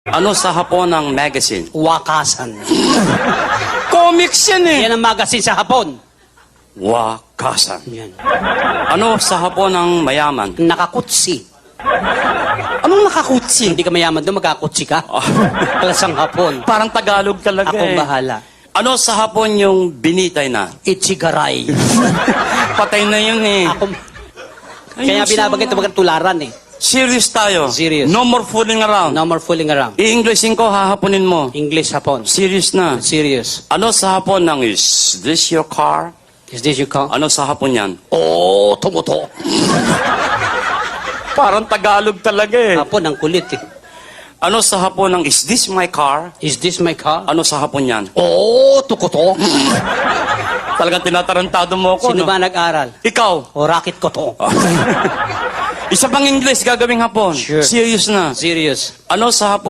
Ano sa Hapon ang magazine? Wakasan. Comics yan eh. Yan ang magazine sa Hapon. Wakasan. Yan. Ano sa Hapon ang mayaman? Nakakutsi. Anong nakakutsi? Hindi ka mayaman doon, magkakutsi ka. Klasang Hapon. Parang Tagalog talaga Akong eh. bahala. Ano sa Hapon yung binitay na? Ichigaray. Patay na yun eh. Kaya binabanggit ito tularan eh. Serious tayo. Serious. No more fooling around. No more fooling around. I-Englishin ko, hahaponin mo. English Hapon. Serious na. Serious. Ano sa Hapon ng is this your car? Is this your car? Ano sa Hapon yan? Oh, tumuto. Parang Tagalog talaga eh. Hapon, ang kulit eh. Ano sa Hapon ng is this my car? Is this my car? Ano sa Hapon yan? Oh, tukuto. Talagang tinatarantado mo ako, Sino no? ba nag-aral? Ikaw. O racket ko to. Isa pang English gagawing Hapon. Sure. Serious na. Serious. Ano sa Hapon?